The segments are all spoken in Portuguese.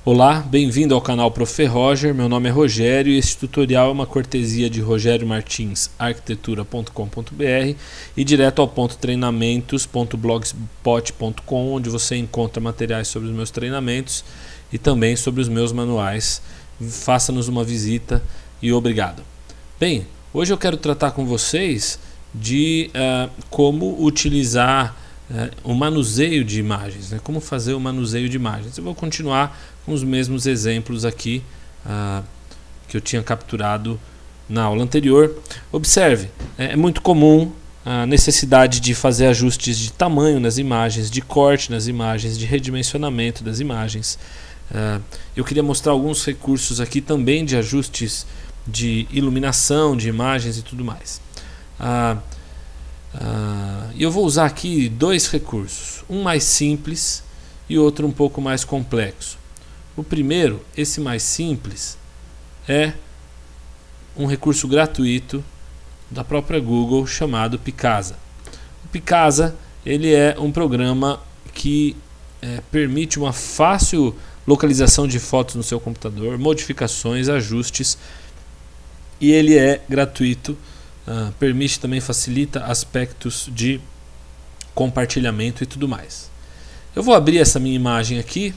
Olá, bem-vindo ao canal Prof. Roger, meu nome é Rogério e este tutorial é uma cortesia de Rogério Martins, arquitetura.com.br e direto ao ponto treinamentos.blogspot.com, onde você encontra materiais sobre os meus treinamentos e também sobre os meus manuais. Faça-nos uma visita e obrigado. Bem, hoje eu quero tratar com vocês de como utilizar o manuseio de imagens, né? Como fazer o manuseio de imagens. Eu vou continuar com os mesmos exemplos aqui que eu tinha capturado na aula anterior. Observe, é muito comum a necessidade de fazer ajustes de tamanho nas imagens, de corte nas imagens, de redimensionamento das imagens. Eu queria mostrar alguns recursos aqui também de ajustes de iluminação de imagens e tudo mais. E eu vou usar aqui dois recursos, um mais simples e outro um pouco mais complexo. O primeiro, esse mais simples, é um recurso gratuito da própria Google chamado Picasa. O Picasa, ele é um programa que permite uma fácil localização de fotos no seu computador, modificações, ajustes, e ele é gratuito. Permite também, facilita aspectos de compartilhamento e tudo mais. Eu vou abrir essa minha imagem aqui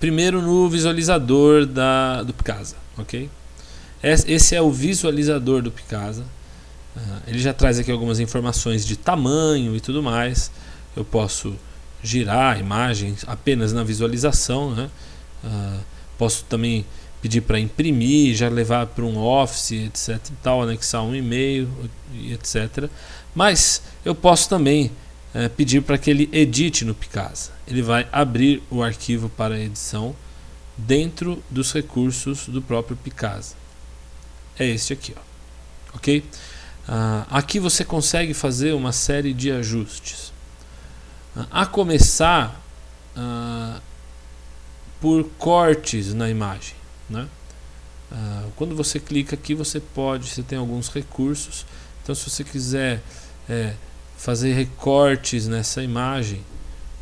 primeiro no visualizador do Picasa, ok? Esse é o visualizador do Picasa. Ele já traz aqui algumas informações de tamanho e tudo mais. Eu posso girar a imagem apenas na visualização, né? Posso também pedir para imprimir, já levar para um Office, etc e tal, anexar um e-mail, etc. Mas eu posso também pedir para que ele edite no Picasa. Ele vai abrir o arquivo para edição dentro dos recursos do próprio Picasa. É este aqui, ó. Ok? Aqui você consegue fazer uma série de ajustes. A começar por cortes na imagem, né? Quando você clica aqui, você tem alguns recursos. Então, se você quiser fazer recortes nessa imagem,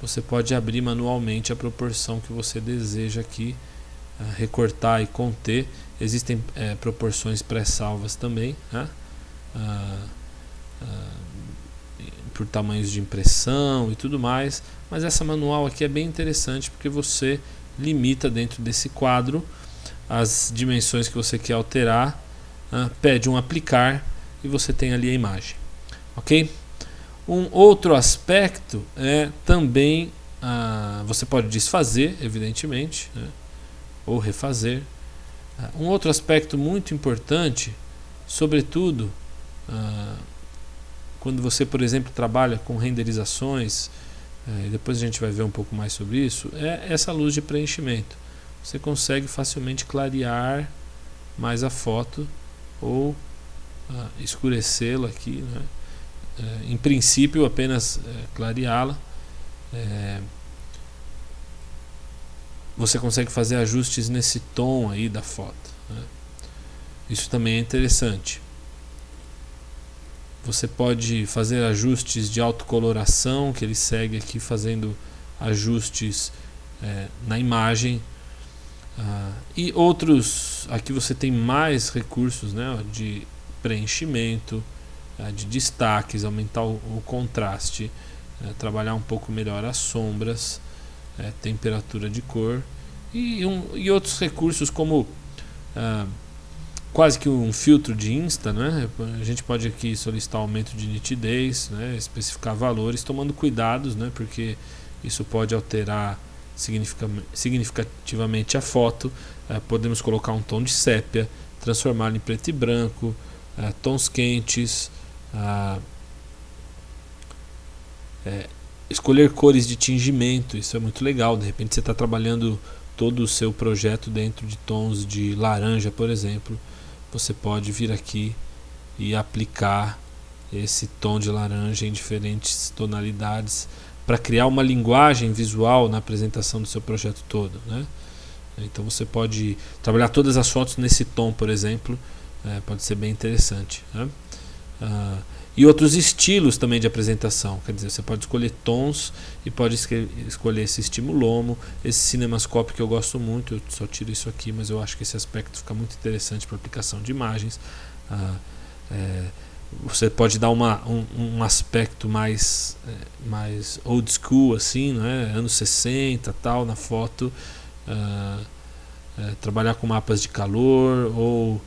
você pode abrir manualmente a proporção que você deseja aqui, recortar e conter. Existem proporções pré-salvas também, né? Por tamanhos de impressão e tudo mais, mas essa manual aqui é bem interessante porque você limita dentro desse quadro as dimensões que você quer alterar, pede um aplicar e você tem ali a imagem, ok? Um outro aspecto é também você pode desfazer, evidentemente, né? Ou refazer. Um outro aspecto muito importante, sobretudo quando você, por exemplo, trabalha com renderizações, depois a gente vai ver um pouco mais sobre isso, é essa luz de preenchimento. Você consegue facilmente clarear mais a foto ou escurecê-la aqui, né? Em princípio, apenas clareá-la. Você consegue fazer ajustes nesse tom aí da foto, né? Isso também é interessante. Você pode fazer ajustes de autocoloração, que ele segue aqui fazendo ajustes na imagem. E outros, aqui você tem mais recursos, né, de preenchimento, de destaques, aumentar o contraste, trabalhar um pouco melhor as sombras, temperatura de cor e outros recursos como quase que um filtro de Insta, né? A gente pode aqui solicitar aumento de nitidez, né, especificar valores, tomando cuidados, né, porque isso pode alterar significativamente a foto. Podemos colocar um tom de sépia, transformá-lo em preto e branco, tons quentes, escolher cores de tingimento. Isso é muito legal. De repente você está trabalhando todo o seu projeto dentro de tons de laranja, por exemplo. Você pode vir aqui e aplicar esse tom de laranja em diferentes tonalidades para criar uma linguagem visual na apresentação do seu projeto todo, né? Então você pode trabalhar todas as fotos nesse tom, por exemplo. Pode ser bem interessante, né? e outros estilos também de apresentação. Quer dizer, você pode escolher tons e pode escolher esse estímulo-lomo, esse cinemascope que eu gosto muito. Eu só tiro isso aqui, mas eu acho que esse aspecto fica muito interessante para aplicação de imagens. Você pode dar um aspecto mais old school, assim, né? Anos 60 tal, na foto. Trabalhar com mapas de calor ou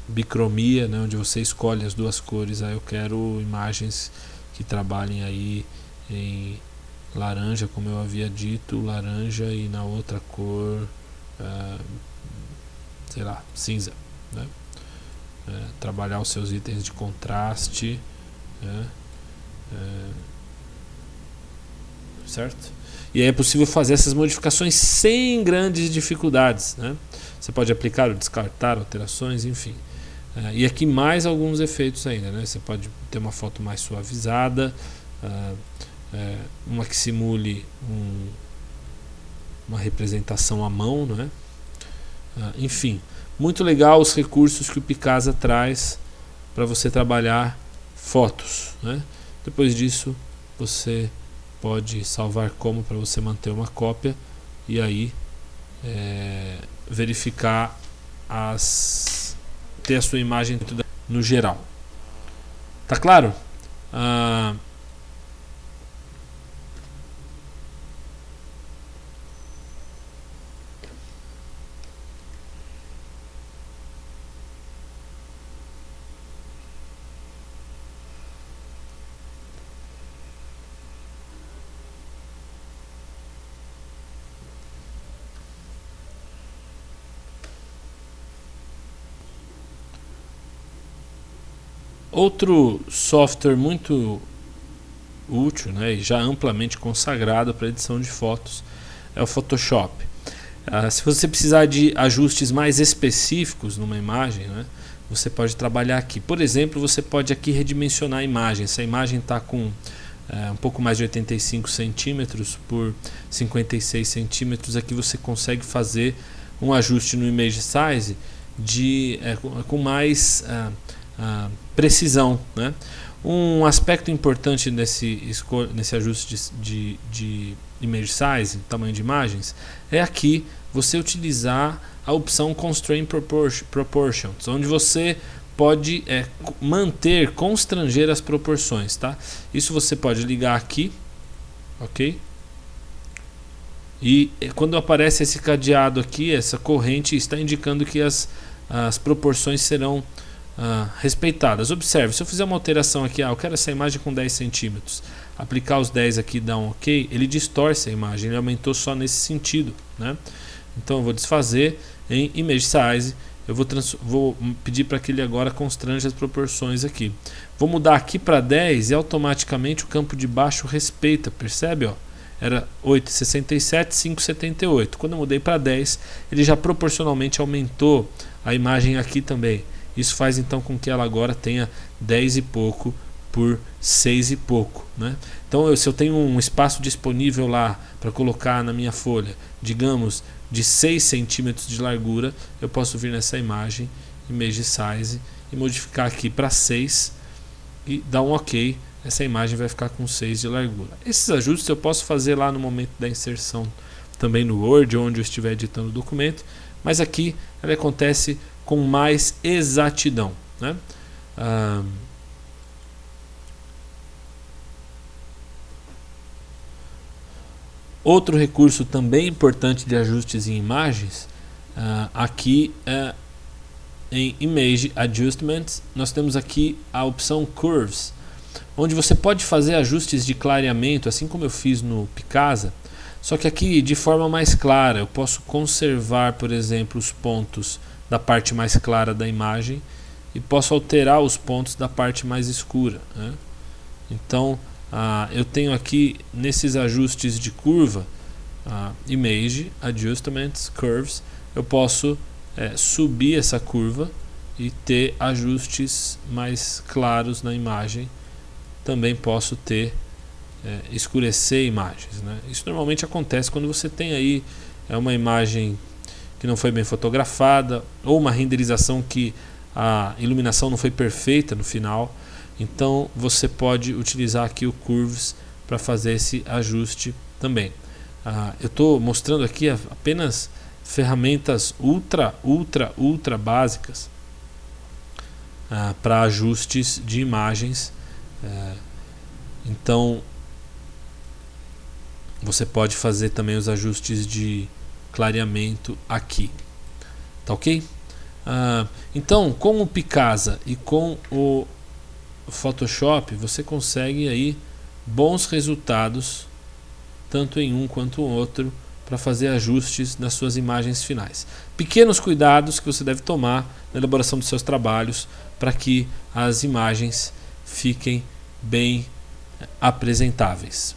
bicromia, né, onde você escolhe as duas cores. Aí eu quero imagens que trabalhem aí em laranja, como eu havia dito, laranja, e na outra cor, sei lá, cinza, né? Trabalhar os seus itens de contraste, né? Certo? E aí é possível fazer essas modificações sem grandes dificuldades, né? Você pode aplicar ou descartar alterações, enfim. E aqui mais alguns efeitos ainda, né? Você pode ter uma foto mais suavizada, uma que simule uma representação à mão, né? Enfim, muito legal os recursos que o Picasa traz para você trabalhar fotos, né? Depois disso, você pode salvar como para você manter uma cópia e aí verificar ter a sua imagem no geral. Tá claro? Outro software muito útil, né, e já amplamente consagrado para edição de fotos é o Photoshop. Se você precisar de ajustes mais específicos numa imagem, né, você pode trabalhar aqui. Por exemplo, você pode aqui redimensionar a imagem. Se a imagem está com um pouco mais de 85 centímetros por 56 centímetros, aqui você consegue fazer um ajuste no Image Size com mais precisão, né? Um aspecto importante nesse ajuste de Image Size, tamanho de imagens, é aqui você utilizar a opção Constrain Proportions, onde você pode constranger as proporções, tá? Isso você pode ligar aqui, ok? E quando aparece esse cadeado aqui, essa corrente está indicando que as proporções serão respeitadas. Observe, se eu fizer uma alteração aqui, eu quero essa imagem com 10 centímetros, aplicar os 10 aqui, dá um ok, ele distorce a imagem, ele aumentou só nesse sentido, né? Então eu vou desfazer em Image Size, eu vou pedir para que ele agora constranja as proporções aqui. Vou mudar aqui para 10 e automaticamente o campo de baixo respeita, percebe? Ó? Era 8,67, 5,78. Quando eu mudei para 10, ele já proporcionalmente aumentou a imagem aqui também. Isso faz então com que ela agora tenha 10 e pouco por 6 e pouco, né? Então se eu tenho um espaço disponível lá para colocar na minha folha, digamos de 6 centímetros de largura, eu posso vir nessa imagem, Image Size, e modificar aqui para 6 e dar um ok. Essa imagem vai ficar com 6 de largura. Esses ajustes eu posso fazer lá no momento da inserção também no Word, onde eu estiver editando o documento, mas aqui ele acontece com mais exatidão, né? Outro recurso também importante de ajustes em imagens, aqui em Image Adjustments, nós temos aqui a opção Curves, onde você pode fazer ajustes de clareamento, assim como eu fiz no Picasa, só que aqui de forma mais clara. Eu posso conservar, por exemplo, os pontos da parte mais clara da imagem e posso alterar os pontos da parte mais escura, né? Então eu tenho aqui nesses ajustes de curva, Image Adjustments Curves, eu posso subir essa curva e ter ajustes mais claros na imagem. Também posso escurecer imagens, né? Isso normalmente acontece quando você tem aí uma imagem que não foi bem fotografada, ou uma renderização que a iluminação não foi perfeita no final. Então você pode utilizar aqui o Curves para fazer esse ajuste também. Eu estou mostrando aqui apenas ferramentas ultra básicas para ajustes de imagens. Então você pode fazer também os ajustes de clareamento aqui, tá ok? Então com o Picasa e com o Photoshop você consegue aí bons resultados tanto em um quanto no outro para fazer ajustes nas suas imagens finais. Pequenos cuidados que você deve tomar na elaboração dos seus trabalhos para que as imagens fiquem bem apresentáveis.